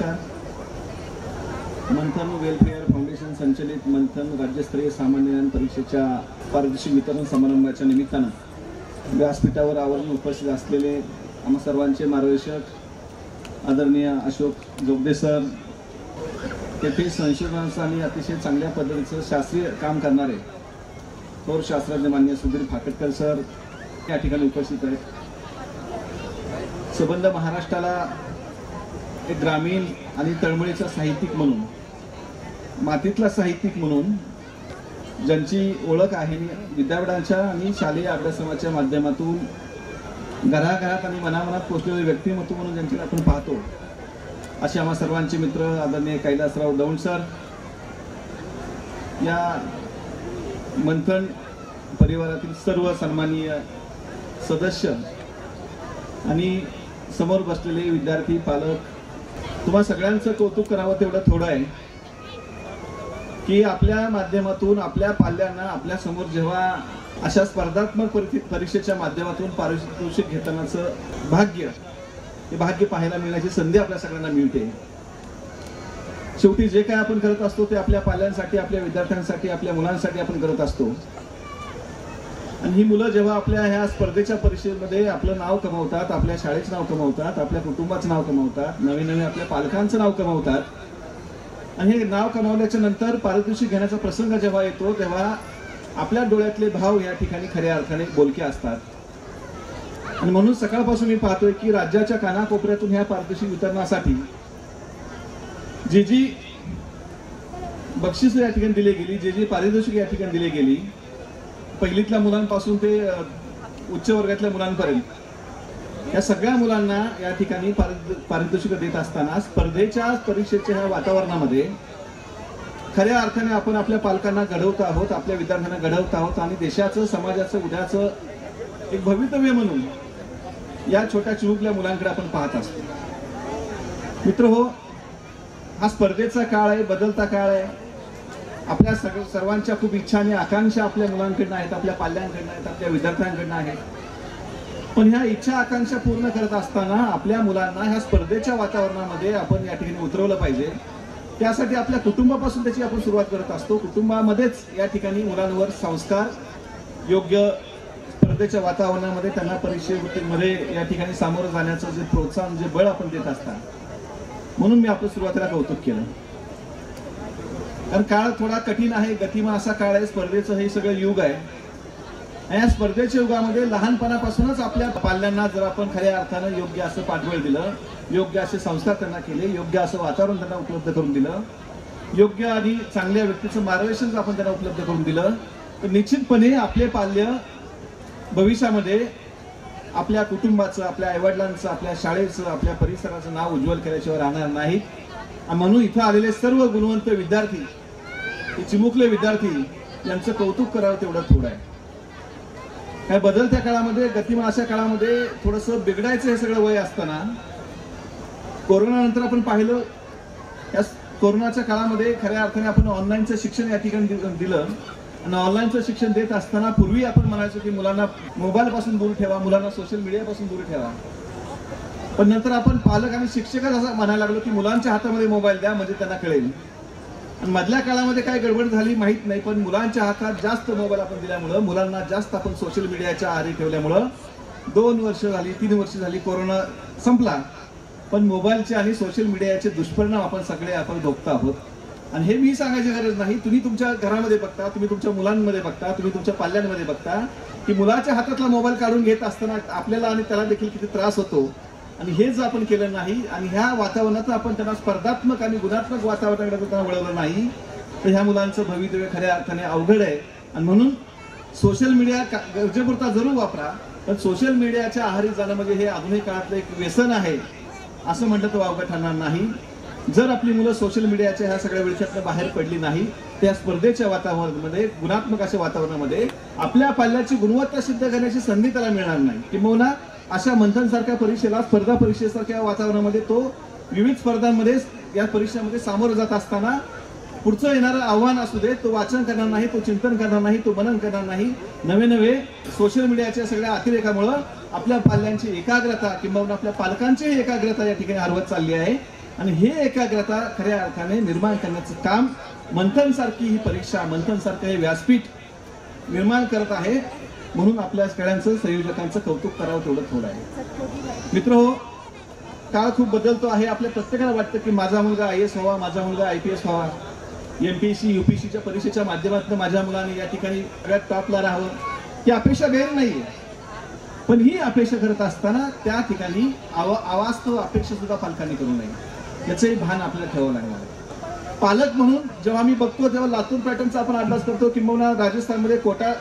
नमस्कार. मंथन welfare foundation संचलित मंथन राज्यस्तरीय सामान्य ज्ञान परीक्षेच्या पारितोषिक वितरण समारंभाच्या निमित्तानं व्यासपीठावर आवर्जून उपस्थित असलेले आम्हा सर्वांचे मार्गदर्शक आदरणीय अशोक जोगदे सर, तेथे संशोधनाचं आणि अतिशय चांगल्या पद्धतीचं शास्त्रीय काम करणारे थोर शास्त्रज्ञ मान्य सुधीर फाकटकर सर या ठिकाणी उपस्थित आहेत. संबंध महाराष्ट्राला एक ग्रामीण आणि तळमळीचा साहित्यिक म्हणून, मातीतला साहित्यिक म्हणून ज्यांची ओळख आहे, विद्यापीठांच्या आणि शालेय अभ्यासक्रमाच्या माध्यमातून घराघरात आणि मनामनात पोचलेले व्यक्तिमत्व म्हणून ज्यांची आपण पाहतो, असे आम्हा सर्वांचे मित्र आदरणीय कैलासराव दौंड सर, या मंथन परिवारातील सर्व सन्माननीय सदस्य आणि समोर बसलेले विद्यार्थी, पालक, तुम्हा सगळ्यांचं कौतुक करावं तेवढं थोडं आहे की आपल्या माध्यमातून आपल्या पाल्यांना आपल्या समोर जेव्हा अशा स्पर्धात्मक परीक्षेच्या माध्यमातून पारितोषिक घेतानाचं भाग्य पाहायला मिळण्याची संधी आपल्या सगळ्यांना मिळते. शेवटी जे काय आपण करत असतो ते आपल्या पाल्यांसाठी, आपल्या विद्यार्थ्यांसाठी, आपल्या मुलांसाठी आपण करत असतो. आणि ही मुलं जेव्हा आपल्या ह्या स्पर्धेच्या परीक्षेमध्ये आपलं नाव कमवतात, आपल्या शाळेचं नाव कमवतात, आपल्या कुटुंबाचं नाव कमवतात, नवीन आपल्या पालकांचं नाव कमवतात, आणि हे नाव कमावल्याच्या नंतर पारितोषिक घेण्याचा प्रसंग जेव्हा येतो तेव्हा आपल्या डोळ्यातले भाव या ठिकाणी खऱ्या अर्थाने बोलके असतात. आणि म्हणून सकाळपासून मी पाहतोय की राज्याच्या कानाकोपऱ्यातून ह्या पारितोषिक वितरणासाठी जी बक्षीस या ठिकाणी दिली गेली, जी पारितोषिक या ठिकाणी दिली गेली, पहिलीतल्या मुलांपासून ते उच्च वर्गातल्या मुलांपर्यंत या सगळ्या मुलांना या ठिकाणी पारितोषिक देत असताना स्पर्धेच्या परीक्षेच्या ह्या वातावरणामध्ये खऱ्या अर्थाने आपण आपल्या पालकांना घडवत आहोत, आपल्या विद्यार्थ्यांना घडवत आहोत आणि देशाचं, समाजाचं, उद्याचं एक भवितव्य म्हणून या छोट्या चिमुकल्या मुलांकडे आपण पाहत असतो. मित्र हो, हा स्पर्धेचा काळ आहे, बदलता काळ आहे. आपल्या सर्वांच्या खूप इच्छा आणि आकांक्षा आपल्या मुलांकडनं आहेत, आपल्या पाल्यांकडनं आहेत, आपल्या विद्यार्थ्यांकडनं आहेत. पण ह्या इच्छा आकांक्षा पूर्ण करत असताना आपल्या मुलांना ह्या स्पर्धेच्या वातावरणामध्ये आपण या ठिकाणी उतरवलं पाहिजे. त्यासाठी आपल्या कुटुंबापासून त्याची आपण सुरुवात करत असतो. कुटुंबामध्येच या ठिकाणी मुलांवर संस्कार, योग्य स्पर्धेच्या वातावरणामध्ये त्यांना परीक्षेमध्ये या ठिकाणी सामोरं जाण्याचं जे प्रोत्साहन, जे बळ आपण देत असतात, म्हणून मी आपलं सुरुवातीला कौतुक केलं. कारण काळ थोडा कठीण आहे, गतिमान असा काळ आहे. स्पर्धेचं हे सगळं युग आहे. या स्पर्धेच्या युगामध्ये लहानपणापासूनच आपल्या पाल्यांना जर आपण खऱ्या अर्थानं योग्य असं पाठबळ दिलं, योग्य असे संस्कार त्यांना केले, योग्य असं वातावरण त्यांना उपलब्ध करून दिलं, योग्य आणि चांगल्या व्यक्तीचं मार्गदर्शन आपण त्यांना उपलब्ध करून दिलं, तर निश्चितपणे आपले पाल्य भविष्यामध्ये आपल्या कुटुंबाचं, आपल्या आईवडिलांचं, आपल्या शाळेचं, आपल्या परिसराचं नाव उज्ज्वल केल्याशिवाय राहणार नाहीत. म्हणून इथं आलेले सर्व गुणवंत विद्यार्थी, चिमुकले विद्यार्थी यांचं कौतुक करावं तेवढं थोडं आहे. या बदलत्या काळामध्ये, गतिमान अशा काळामध्ये थोडंसं बिघडायचं हे सगळं वय असताना कोरोना नंतर आपण पाहिलं, या कोरोनाच्या काळामध्ये खऱ्या अर्थाने आपण ऑनलाईनचं शिक्षण या ठिकाणी दिलं. आणि ऑनलाईनचं शिक्षण देत असताना पूर्वी आपण म्हणायचो की मुलांना मोबाईल पासून दूर ठेवा, मुलांना सोशल मीडियापासून दूर ठेवा. पण नंतर आपण पालक आणि शिक्षकच असं म्हणायला लागलो की मुलांच्या हातामध्ये मोबाईल द्या म्हणजे त्यांना कळेल. आणि मधल्या काळामध्ये काय गडबड झाली माहीत नाही, पण मुलांच्या हातात जास्त मोबाईल आपण दिल्यामुळं, मुलांना जास्त आपण सोशल मीडियाच्या आहारी ठेवल्यामुळं 2 वर्ष झाली, 3 वर्ष झाली, कोरोना संपला, पण मोबाईलचे आणि सोशल मीडियाचे दुष्परिणाम आपण भोगतो आहोत. आणि हे मी सांगायची गरज नाही, तुम्ही तुमच्या घरामध्ये बघता, तुम्ही तुमच्या मुलांमध्ये बघता, तुम्ही तुमच्या पाल्यांमध्ये बघता की मुलाच्या हातातला मोबाईल काढून घेत असताना आपल्याला आणि त्याला देखील किती त्रास होतो. आणि हे जर आपण केलं नाही आणि ह्या वातावरणात आपण त्यांना स्पर्धात्मक आणि गुणात्मक वातावरणाकडे त्यांना वळवलं नाही, तर ह्या मुलांचं भवितव्य खऱ्या अर्थाने अवघड आहे. आणि म्हणून सोशल मीडिया गरजेपुरता जरूर वापरा, पण सोशल मीडियाच्या आहारी जाणं म्हणजे हे आधुनिक काळातलं एक व्यसन आहे असं म्हटलं तर वावगं ठरणार नाही. जर आपली मुलं सोशल मीडियाच्या ह्या सगळ्या विषयातनं बाहेर पडली नाही, त्या स्पर्धेच्या वातावरणामध्ये, गुणात्मक अशा वातावरणामध्ये आपल्या पाल्याची गुणवत्ता सिद्ध करण्याची संधी त्याला मिळणार नाही. किंबहुना अशा मंथनसारख्या परीक्षेला, स्पर्धा परीक्षेसारख्या वातावरणामध्ये तो विविध स्पर्धांमध्ये, या परीक्षेमध्ये सामोरं जात असताना पुढचं येणारं आव्हान असू दे, तो वाचन करणार नाही, तो चिंतन करणार नाही, तो मनन करणार नाही. नवे सोशल मीडियाच्या सगळ्या अतिरेकामुळं आपल्या पाल्यांची एकाग्रता किंवा आपल्या पालकांची एकाग्रता या ठिकाणी हरवत चालली आहे. आणि हे एकाग्रता खऱ्या अर्थाने निर्माण करण्याचं काम मंथन सारखी ही परीक्षा, मंथन सारखं हे व्यासपीठ निर्माण करत आहे. म्हणून आपल्या सगळ्यांचं संयोजकांचं कौतुक करावं तेवढं थोडं आहे. मित्रहो, काळ खूप बदलतो आहे. आपल्या प्रत्येकाला वाटतं की माझा मुलगा IAS व्हावा, माझा मुलगा IPS व्हावा, MPSC UPSCच्या परीक्षेच्या माध्यमातून माझ्या मुलाने या ठिकाणी सगळ्यात टॉपला राहावं, ही अपेक्षा गैर नाहीये. पण ही अपेक्षा करत असताना त्या ठिकाणी अवास्तव अपेक्षा सुद्धा पालकांनी करू नये, याचंही भान आपल्याला ठेवावं लागणार आहे. पालक म्हणून जेव्हा मी बघतो तेव्हा लातूर पॅटर्नचा आपण अभ्यास करतो, किंबहुना राजस्थानमध्ये कोटा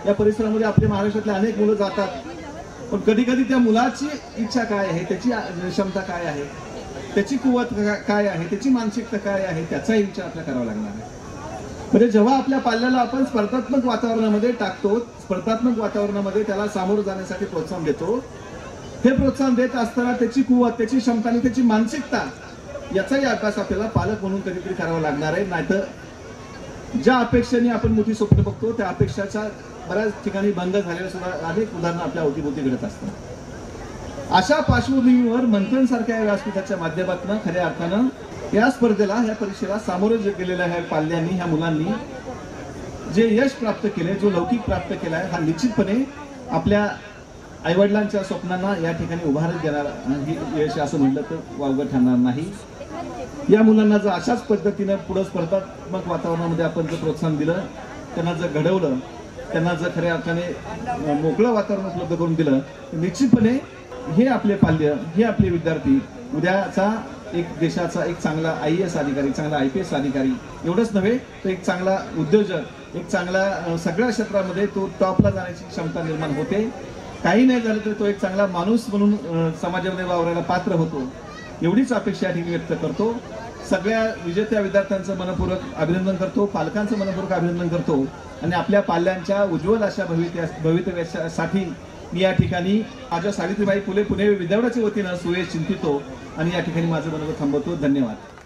या परिसरामध्ये आपल्या महाराष्ट्रातले अनेक मुलं जातात. पण कधी कधी त्या मुलाची इच्छा काय आहे, त्याची क्षमता काय आहे, त्याची कुवत काय आहे, त्याची मानसिकता काय आहे, त्याचाही विचार आपल्याला करावा लागणार आहे. म्हणजे जेव्हा आपल्या पाल्याला आपण स्पर्धात्मक वातावरणामध्ये टाकतो, स्पर्धात्मक वातावरणामध्ये त्याला सामोरं जाण्यासाठी प्रोत्साहन देतो, हे प्रोत्साहन देत असताना त्याची कुवत, त्याची क्षमता आणि त्याची मानसिकता याचाही अभ्यास आपल्याला पालक म्हणून कधीतरी करावा लागणार आहे. नाहीतर ज्या अपेक्षेने आपण मोठी स्वप्न बघतो त्या अपेक्षाच्या बऱ्याच ठिकाणी भंग झालेल्या सुद्धा अनेक उदाहरणं आपल्या अवतीभोवती घडत असतात. अशा पार्श्वभूमीवर मंथन सारख्या व्यासपीठाच्या माध्यमातून खऱ्या अर्थानं या स्पर्धेला, या परीक्षेला सामोरे गेलेल्या ह्या पाल्यांनी, ह्या मुलांनी जे यश प्राप्त केले, जो लौकिक प्राप्त केला आहे, हा निश्चितपणे आपल्या आईवडिलांच्या स्वप्नांना या ठिकाणी उभारत देणार ही यश असं म्हटलं तर वावगं ठरणार नाही. या मुलांना जर अशाच पद्धतीनं पुढे स्पर्धात्मक वातावरणामध्ये आपण जर प्रोत्साहन दिलं, त्यांना जर घडवलं, त्यांना जर खऱ्या अर्थाने मोकळं वातावरण उपलब्ध करून दिलं, तर निश्चितपणे हे आपले पाल्य, हे आपले विद्यार्थी उद्याचा एक देशाचा एक चांगला IAS अधिकारी, चांगला IPS अधिकारी एवढंच नव्हे तर एक चांगला उद्योजक, एक चांगला सगळ्या क्षेत्रामध्ये तो टॉपला जाण्याची क्षमता निर्माण होते. काही नाही झालं तर तो एक चांगला माणूस म्हणून समाजामध्ये वावरायला पात्र होतो. एवढीच अपेक्षा या ठिकाणी व्यक्त करतो. सगळ्या विजेत्या विद्यार्थ्यांचं मनपूर्वक अभिनंदन करतो, पालकांचं मनपूर्वक अभिनंदन करतो आणि आपल्या पाल्यांच्या उज्ज्वल अशा भवितव्यासाठी मी या ठिकाणी माझ्या सावित्रीबाई फुले पुणे विद्यापीठाच्या वतीनं सुयश चिंतितो आणि या ठिकाणी माझं मनोगत थांबवतो. धन्यवाद.